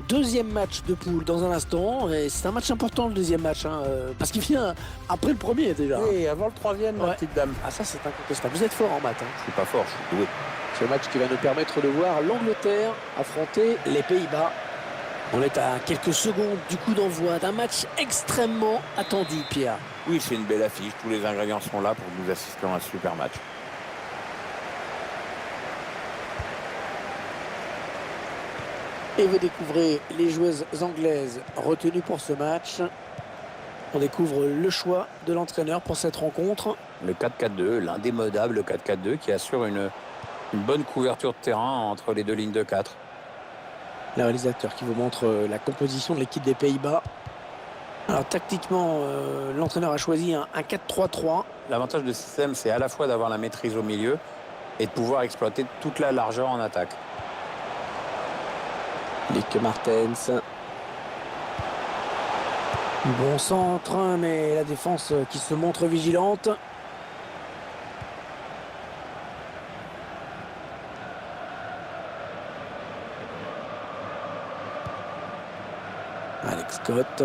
deuxième match de poule dans un instant. Et c'est un match important, le deuxième match, hein, parce qu'il vient après le premier déjà. Oui, avant le troisième, ma petite dame. Ah, ça, c'est incontestable. Vous êtes fort en maths. Hein. Je suis pas fort, je suis doué. Ce match qui va nous permettre de voir l'Angleterre affronter les Pays-Bas. On est à quelques secondes du coup d'envoi d'un match extrêmement attendu, Pierre. Oui, c'est une belle affiche. Tous les ingrédients sont là pour nous assister à un super match. Et vous découvrez les joueuses anglaises retenues pour ce match. On découvre le choix de l'entraîneur pour cette rencontre. Le 4-4-2, l'indémodable 4-4-2 qui assure une bonne couverture de terrain entre les deux lignes de 4. Le réalisateur qui vous montre la composition de l'équipe des Pays-Bas. Alors tactiquement, l'entraîneur a choisi un 4-3-3. L'avantage de ce système, c'est à la fois d'avoir la maîtrise au milieu et de pouvoir exploiter toute la largeur en attaque. Lieke Martens. Bon centre, mais la défense qui se montre vigilante. Alex Scott.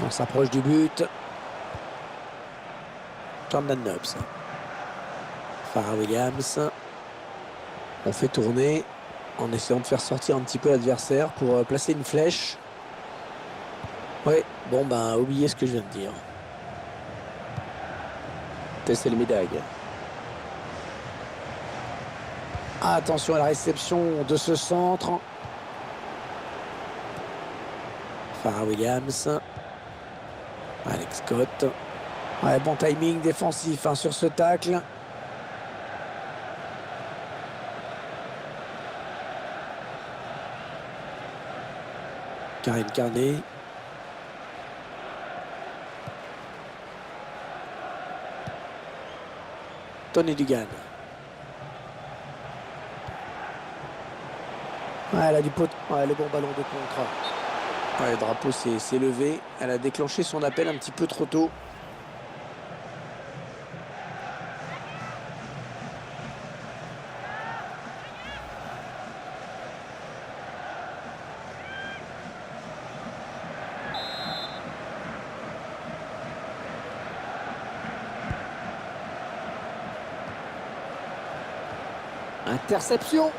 On s'approche du but. Jordan Nobbs. Farah Williams. On fait tourner en essayant de faire sortir un petit peu l'adversaire pour placer une flèche. Ouais, bon ben oubliez ce que je viens de dire. Tessel Médaille. Attention à la réception de ce centre. Farah Williams. Alex Scott. Ouais, bon timing défensif hein, sur ce tacle. Karine Carnet. Tony Dugan. Ouais, elle a du pot. Ouais, le bon ballon de contre. Ouais, le drapeau s'est levé. Elle a déclenché son appel un petit peu trop tôt. Interception.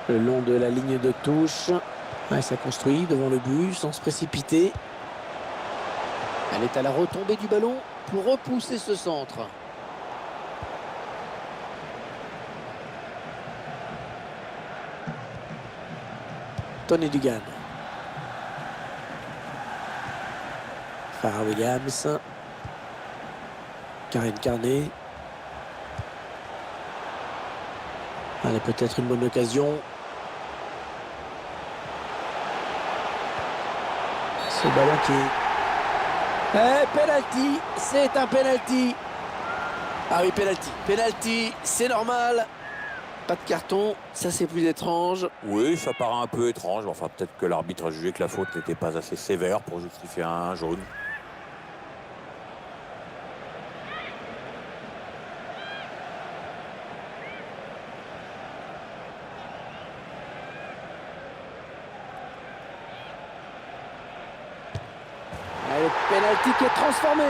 Le long de la ligne de touche. Ouais, ça construit devant le but sans se précipiter. Elle est à la retombée du ballon pour repousser ce centre. Tony Dugan. Farah Williams. Karine Carnet. Allez, peut-être une bonne occasion. Ce ballon qui est... penalty, c'est un penalty. Ah oui, penalty. Penalty, c'est normal. Pas de carton, ça c'est plus étrange. Oui, ça paraît un peu étrange. Enfin, peut-être que l'arbitre a jugé que la faute n'était pas assez sévère pour justifier un jaune. Et le penalty qui est transformé.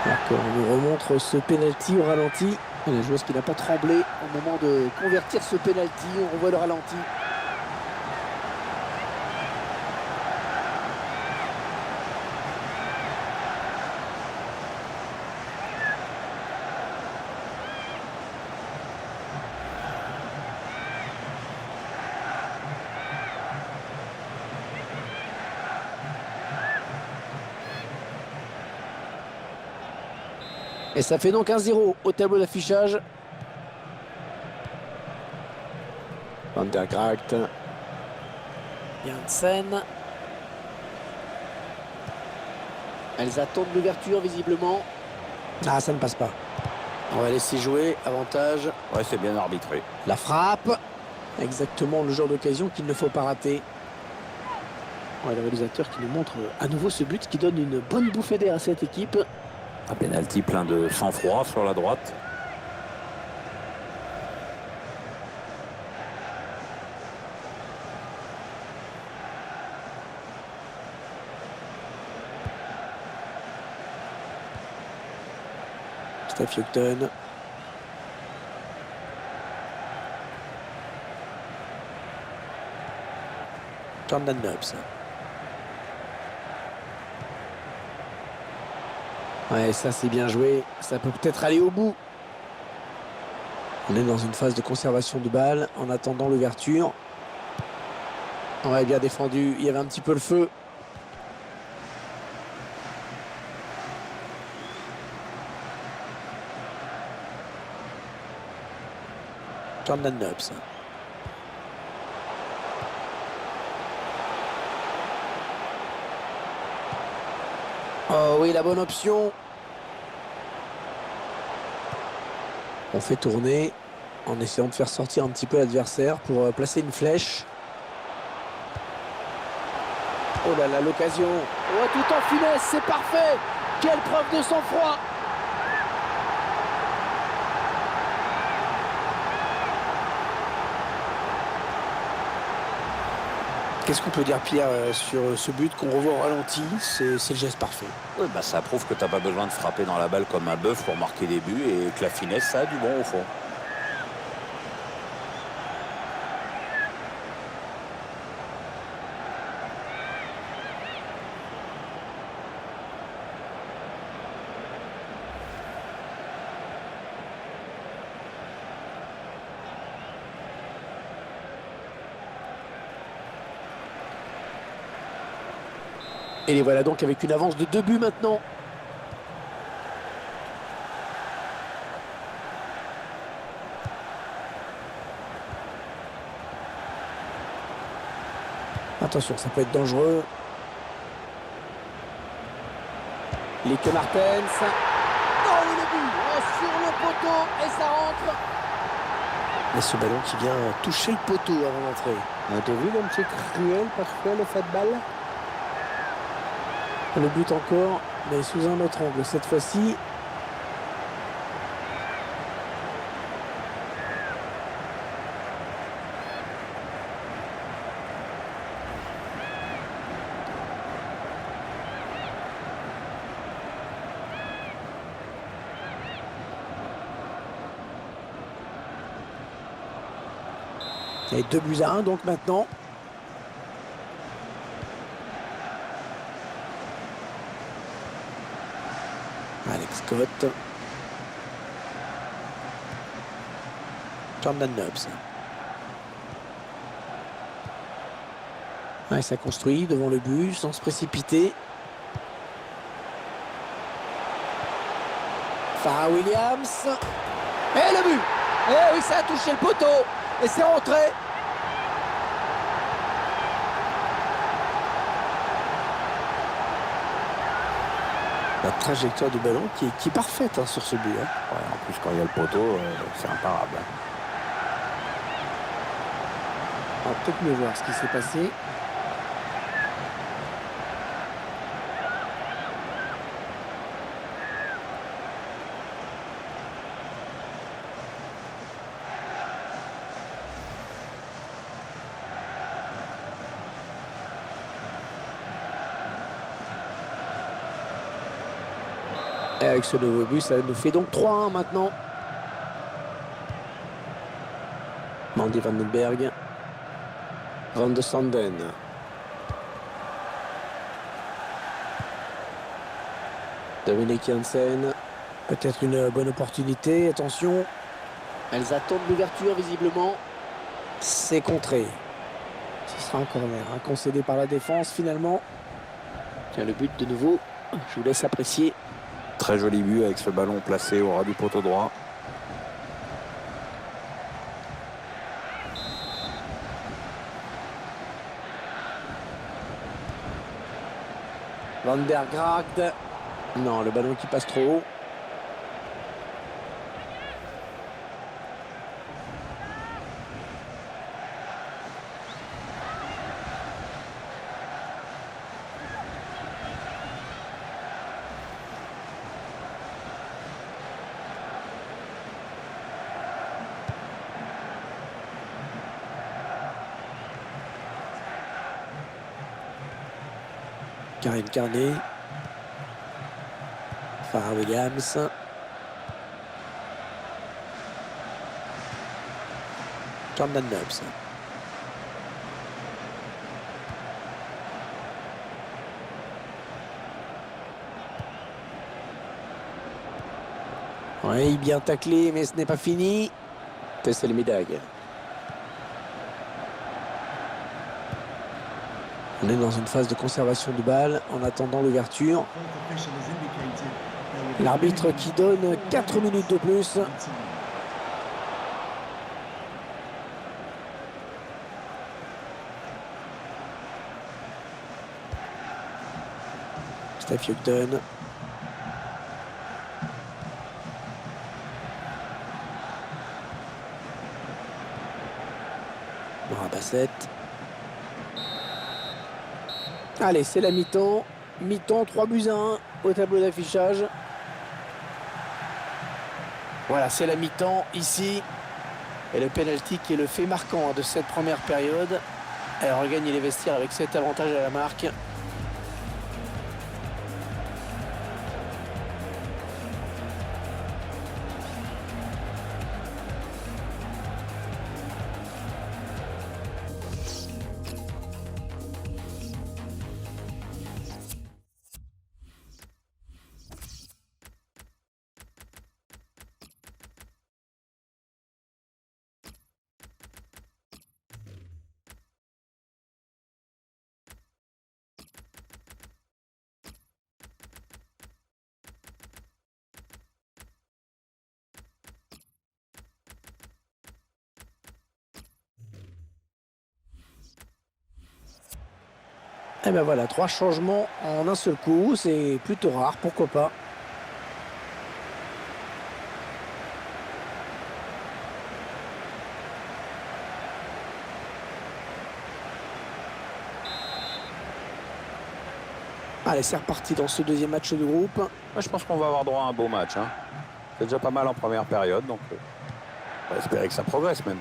D'accord, on nous remontre ce penalty au ralenti. La joueuse qui n'a pas tremblé au moment de convertir ce penalty. On revoit le ralenti. Et ça fait donc 1-0 au tableau d'affichage. Van der Gracht. Janssen. Elles attendent l'ouverture visiblement. Ah, ça ne passe pas. On va laisser jouer. Avantage. Ouais, c'est bien arbitré. La frappe. Exactement le genre d'occasion qu'il ne faut pas rater. Ouais, le réalisateur qui nous montre à nouveau ce but qui donne une bonne bouffée d'air à cette équipe. Un penalty plein de sang-froid sur la droite. Steph Houghton. Jordan Nobbs. Ouais, ça c'est bien joué. Ça peut peut-être aller au bout. On est dans une phase de conservation de balle en attendant l'ouverture. Ouais, bien défendu. Il y avait un petit peu le feu. Jordan Nobbs. Oh oui, la bonne option. On fait tourner en essayant de faire sortir un petit peu l'adversaire pour placer une flèche. Oh là là, l'occasion. Oh, tout en finesse, c'est parfait. Quelle preuve de sang-froid. Qu'est-ce qu'on peut dire, Pierre, sur ce but qu'on revoit au ralenti? C'est le geste parfait. Oui, bah ça prouve que tu n'as pas besoin de frapper dans la balle comme un bœuf pour marquer des buts et que la finesse, ça a du bon au fond. Et les voilà donc avec une avance de 2 buts maintenant. Attention, ça peut être dangereux. Lieke Martens. Oh, le but. Oh, sur le poteau et ça rentre. Et ce ballon qui vient toucher le poteau avant d'entrer. T'as vu comme c'est cruel parfois le football? Le but encore, mais sous un autre angle cette fois-ci. Et 2-1 donc maintenant. Alex Scott. Jordan Nobbs. Ouais, ça construit devant le but sans se précipiter. Farah Williams. Et le but. Et oui, ça a touché le poteau. Et c'est rentré. La trajectoire du ballon qui est parfaite sur ce but. Ouais, en plus, quand il y a le poteau, c'est imparable. On va peut-être mieux voir ce qui s'est passé. Et avec ce nouveau but, ça nous fait donc 3-1 maintenant. Mandy Vandenberg. Van de Sanden. Dominique Janssen. Peut-être une bonne opportunité. Attention. Elles attendent l'ouverture visiblement. C'est contré. Ce sera un corner concédé par la défense finalement. Tiens, le but de nouveau. Je vous laisse apprécier. Très joli but avec ce ballon placé au ras du poteau droit. Van der Gracht. Non, le ballon qui passe trop haut. Karen Carnet. Farah Williams. Jordan Nobbs. Oui, bien taclé, mais ce n'est pas fini. Tessel Medag. On est dans une phase de conservation de balle en attendant l'ouverture. L'arbitre qui donne 4 minutes de plus. Steph Houghton. Bassett. Allez, c'est la mi-temps. Mi-temps, 3-1 au tableau d'affichage. Voilà, c'est la mi-temps ici. Et le penalty qui est le fait marquant de cette première période. Elle regagne les vestiaires avec cet avantage à la marque. Et ben voilà, 3 changements en un seul coup, c'est plutôt rare, pourquoi pas. Allez, c'est reparti dans ce deuxième match de groupe. Moi, je pense qu'on va avoir droit à un beau match. Hein. C'est déjà pas mal en première période, donc on va espérer que ça progresse même.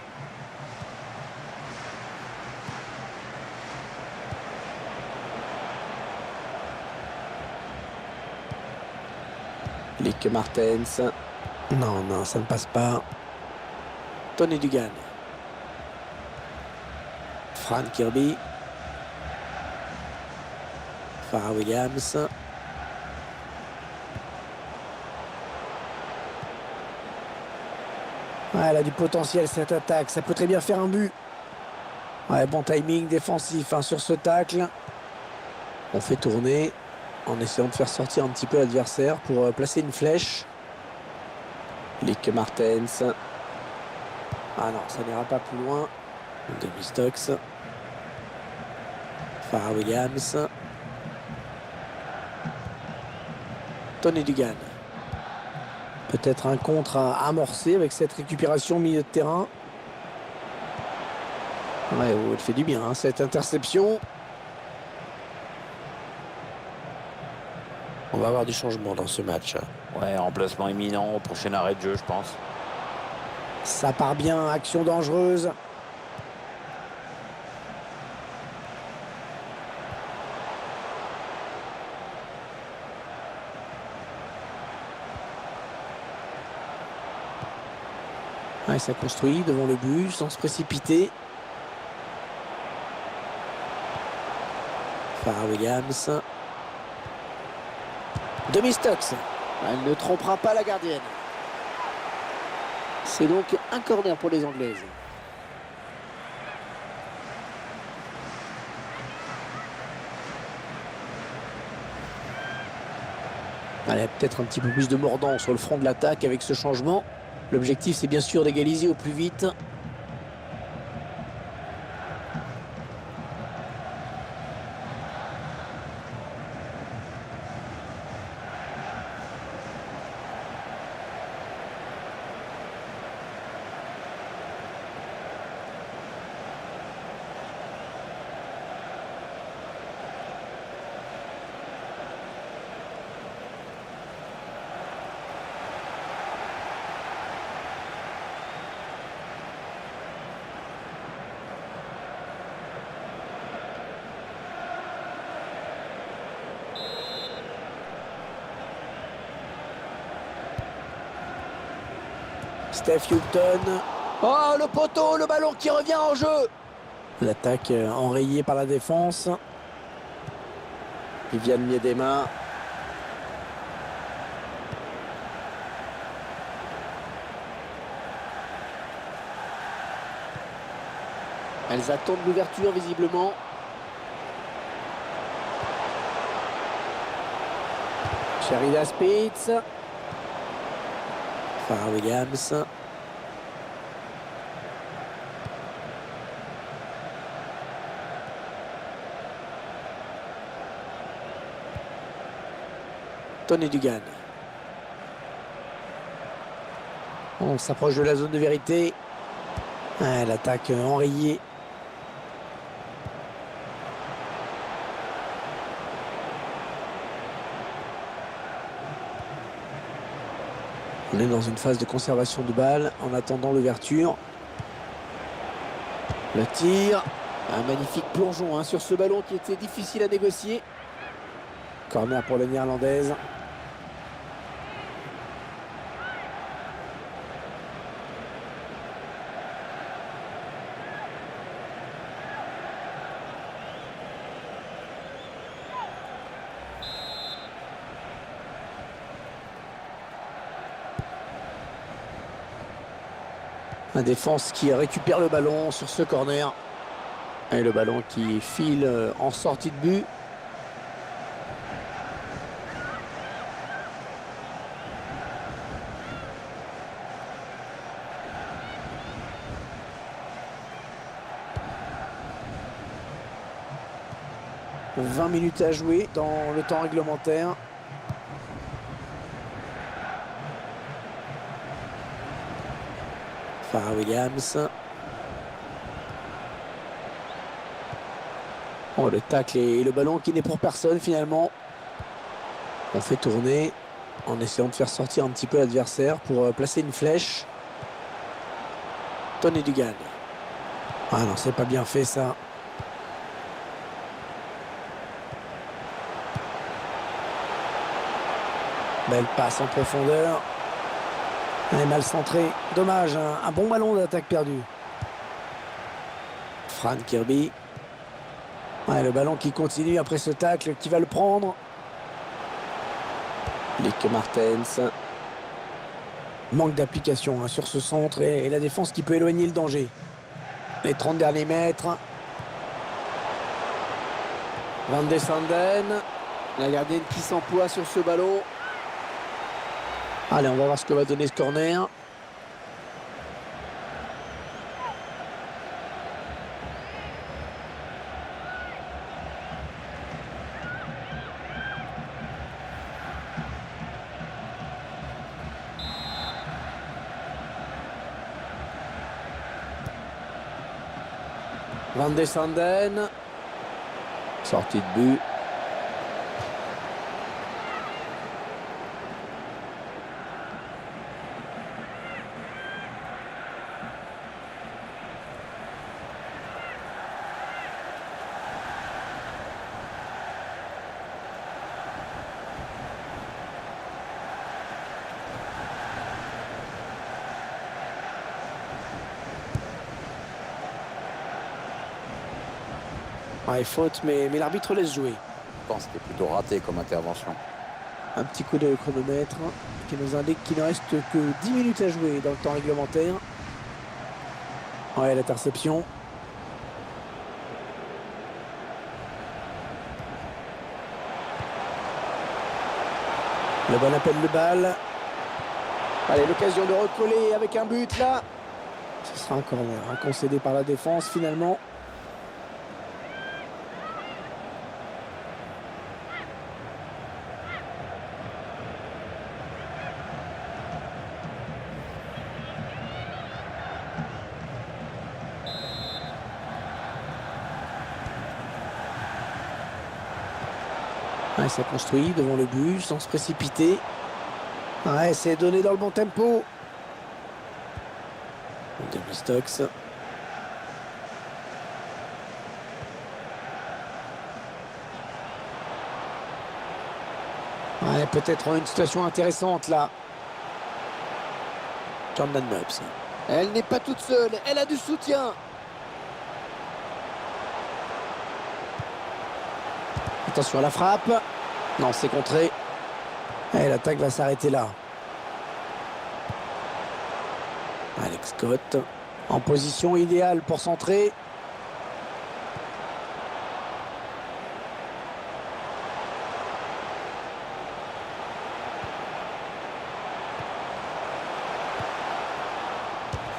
Lick Martens. Non, non, ça ne passe pas. Tony Dugan. Fran Kirby. Farah Williams. Ouais, elle a du potentiel cette attaque. Ça peut très bien faire un but. Ouais, bon timing défensif hein, sur ce tacle. On fait tourner en essayant de faire sortir un petit peu l'adversaire pour placer une flèche. Lick Martens. Ah non, ça n'ira pas plus loin. Demi Stokes. Farah Williams. Tony Dugan. Peut-être un contre à amorcer avec cette récupération au milieu de terrain. Ouais, oh, elle fait du bien, hein, cette interception. On va avoir du changement dans ce match. Ouais, remplacement imminent au prochain arrêt de jeu, je pense. Ça part bien, action dangereuse. Ouais, ça construit devant le but sans se précipiter. Farah Williams. Demi Stokes. Elle ne trompera pas la gardienne. C'est donc un corner pour les Anglaises. Allez, peut-être un petit peu plus de mordant sur le front de l'attaque avec ce changement. L'objectif, c'est bien sûr d'égaliser au plus vite. Steph Houghton. Oh, le poteau, le ballon qui revient en jeu. L'attaque enrayée par la défense. Viviane Miedema. Elles attendent l'ouverture visiblement. Sherida Spitz. Farah Williams. Tony Dugan. On s'approche de la zone de vérité. Ah, l'attaque enrayée. On est dans une phase de conservation de balle en attendant l'ouverture. Le tir. Un magnifique plongeon sur ce ballon qui était difficile à négocier. Corner pour la Néerlandaise. La défense qui récupère le ballon sur ce corner. Et le ballon qui file en sortie de but. « 20 minutes à jouer dans le temps réglementaire. Farah Williams. Oh, le tacle et le ballon qui n'est pour personne finalement. On fait tourner en essayant de faire sortir un petit peu l'adversaire pour placer une flèche. Tony Dugan. Ah non, c'est pas bien fait ça. Belle passe en profondeur. Elle est mal centrée. Dommage, un bon ballon d'attaque perdu. Fran Kirby. Ouais, le ballon qui continue après ce tacle, qui va le prendre. Lieke Martens. Manque d'application sur ce centre et la défense qui peut éloigner le danger. Les 30 derniers mètres. Van de Sanden. La gardienne qui s'emploie sur ce ballon. Allez, on va voir ce que va donner ce corner. Van de Sanden. Sortie de but. Ouais, faute, mais l'arbitre laisse jouer. Je pense que c'était plutôt raté comme intervention. Un petit coup de chronomètre qui nous indique qu'il ne reste que 10 minutes à jouer dans le temps réglementaire. Ouais, l'interception. Le bon appel de balle. Allez, l'occasion de recoller avec un but là. Ce sera un corner concédé par la défense finalement. Ouais, ça construit devant le but sans se précipiter. Ouais, c'est donné dans le bon tempo. Demi Stokes. Ouais, peut-être une situation intéressante là. Jordan Nobbs. Elle n'est pas toute seule, elle a du soutien. Attention à la frappe. Non, c'est contré. Et l'attaque va s'arrêter là. Alex Scott en position idéale pour centrer.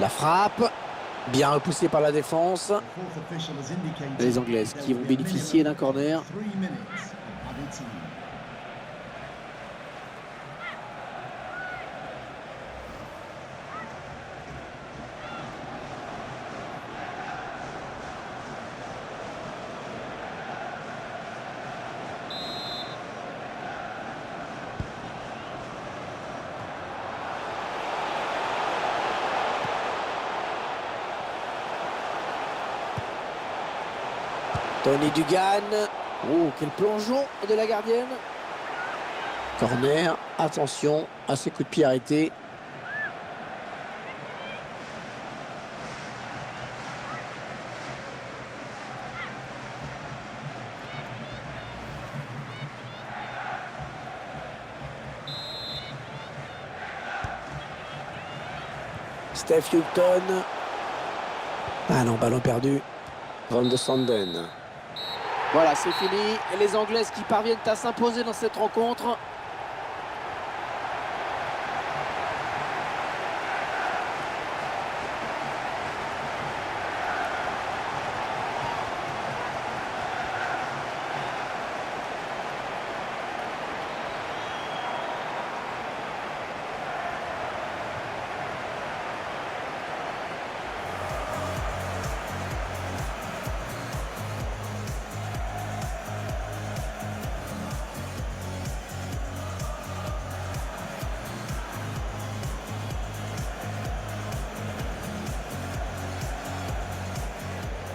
La frappe, bien repoussée par la défense. Les Anglaises qui vont bénéficier d'un corner. Tony Dugan. Oh, quel plongeon de la gardienne. Corner, attention à ces coups de pied arrêtés. Steph Houghton. Ah non, ballon perdu. Van de Sanden. Voilà, c'est fini. Et les Anglaises qui parviennent à s'imposer dans cette rencontre.